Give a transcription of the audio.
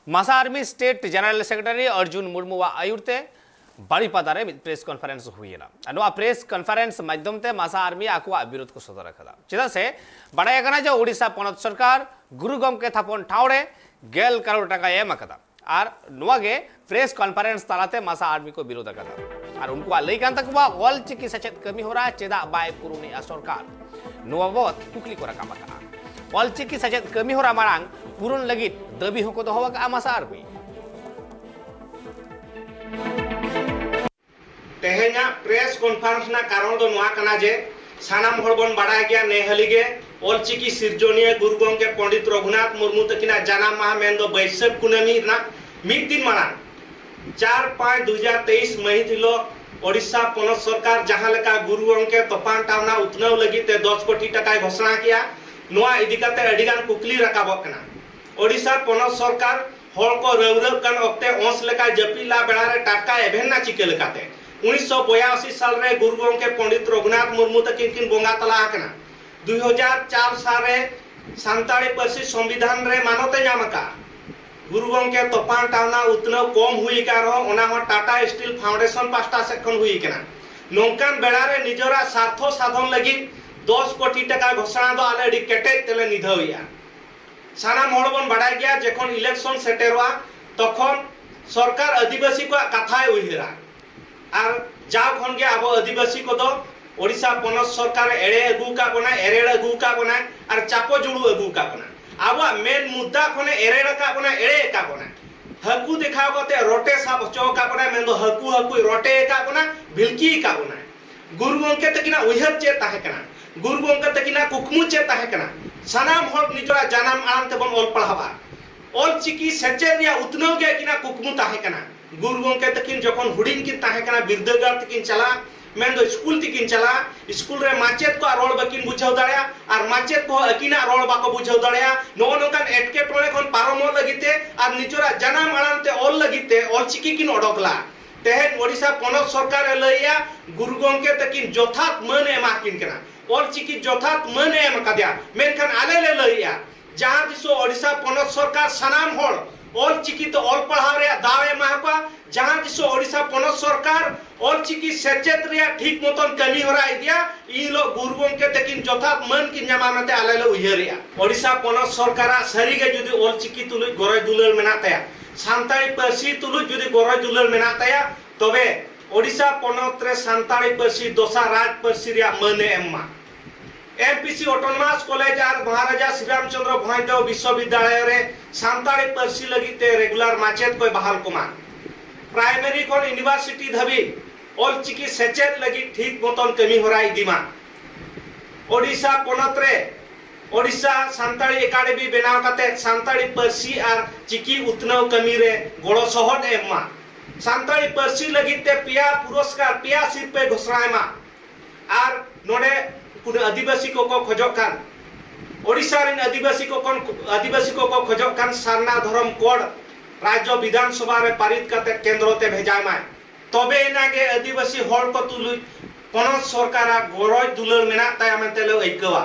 मासा army state general secretary Arjun Murmu आयुरते बाड़ीपादारे प्रेस कॉन्फ्रेंस हुईना प्रेस कॉन्फ्रेंस माध्यमते मासा आर्मी आकुआ विरोध को सदर अखदा चेदा से बाड़ाय जो ओडिशा पनत सरकार गुरु गमके थापन ठावरे 1,000 करोड़ टाका एम अखदा और नुआगे प्रेस कॉन्फ्रेंस तालाते मासा आर्मी को विरोध अखदा और उनको लई कान तकवा ऑल चिकी सचेत कमी होरा चेदा बाय पुरुनी सरकार नुआ बाबत कुकली को रकाम अखदा ऑल चिकी सचेत कमी होरा मारांग पुरुन लगित दबी होको दोहो का मासा आर्मी तेहेना प्रेस कॉन्फ्रेंस ना कारण दो नुआ कना जे सानाम हड़बन बाड़ा गया नेहलिगे ऑलचिकी सिरजोनिया गुरु गमके पंडित रघुनाथ मुर्मू तकिना जाना माह मेन दो बैसाख कुनामी ना मिद दिन माना 4/5/2023 महित हिलो ओडिशा पनत सरकार जहां लेका गुरु गमके तोफान टावना उतनव लगिते 10 कोटी टाका घोषणा किया नुआ इदिकाते अडिगान कुकली रकाबक कना ओडिशा पनत सरकार हर को रौरव कन ओक्ते ओंस लेका जपीला बेड़ा रे टाका एभेना चिके लेकाते 1982 साल रे गुरु गमके पंडित रघुनाथ मुर्मू तकिन बोंगा तला हकना 2004 साल रे सांताली पार्सी संविधान रे मानते नामका गुरु गमके तोफान टावना उतनव कम हुई का रहो ओना हो टाटा स्टील फाउंडेशन पास्टा से खन हुई कना नोंकान बेड़ा रे निजरा स्वार्थ साधन लगी 10 कोटी टाका घोषणा दो आले अडी केटे तेले निधौया साना मोहबन बाड़ा गया जखन इलेक्शन सेटेरवा तखन सरकार आदिवासी को कथाय उहिरा और जाओ खन के अब आदिवासी को दो ओडिशा पनत सरकार एड़े अगू का बना एरेड़ अगू का बना और चापो जुड़ू अगू का बना अब मेन मुद्दा खने एरेड़ का बना एड़े का बना हकू दिखाओ कते रोटे साब चौ का बना मेन दो हकू हकू रोटे का बना भिलकी का बना गुरु गमके तकिना उहर चे ताहे कना गुरु गमके तकिना कुकमु चे ताहे कना सानाम हर निजरा जानम आराम ते बन ऑल पढ़ावा ऑल चिकी सचे रिया उतनव के किना कुकमु ताहे कना गुरु गमके तकिन जखन हुडिंग की ताहे कना बिरदगार तकिन चला मेन दो स्कूल तकिन चला स्कूल रे माचेत को रोड बकिन बुझाव दाड़या और माचेत को अकिना रोड बाको बुझाव दाड़या नो नोकान एटके टोले खन पारमो लगिते और निजरा जानम आराम ते ऑल लगिते ऑल चिकी किन ओडकला तेहेन ओडिशा पनत सरकार लइया गुरु गमके तकिन जथात मन एमा किन कना ऑल चिकी जथात मन एम कदिया मेनखान आले ले लइया जहां दिसो ओडिशा पनत सरकार सनाम होड़ ऑल चिकी तो ऑल पढ़ाव रे दावे माहका जहां दिसो ओडिशा पनत सरकार ऑल चिकी सचेत रे ठीक मतन कमी होरा इदिया इ लो गुरु गमके तकिन जथात मन किन जमानते आले ले उयरिया ओडिशा पनत सरकार सरीगे जुदी ऑल चिकी तुलु गरय दुलर मेना तया सांताली पार्सी तुलु जुदी गरय दुलर मेना तया तबे ओडिशा पनत रे सांताली पार्सी दोसा राज पार्सी रे मने एम्मा एमपीसी ऑटोनोमस कॉलेज और महाराजा श्रीरामचंद्र भोईदेव विश्वविद्यालय रे सांताली पार्सी लगिते रेगुलर माचेत को बहाल कुमा प्राइमरी को यूनिवर्सिटी धबी ऑल चिकी सचेत लगी ठीक मतन कमी होराई दिमा ओडिशा पनत रे ओडिशा सांताली एकेडमी बनाव कते सांताली पार्सी और चिकी उतनव कमी रे गड़ो सहद एम्मा सांताली पार्सी लगिते पिया पुरस्कार पिया सिरपे घोषणाएमा और नोडे आदिवासी को खोजकान ओडिशा रे आदिवासी को खोजकान सारना धर्म कोड राज्य विधानसभा रे पारित करते केंद्र ते भेजामाय तबे इनागे आदिवासी हर को तुलु पनत सरकार गरज दुलर मेना ताया मेते ले ऐकवा।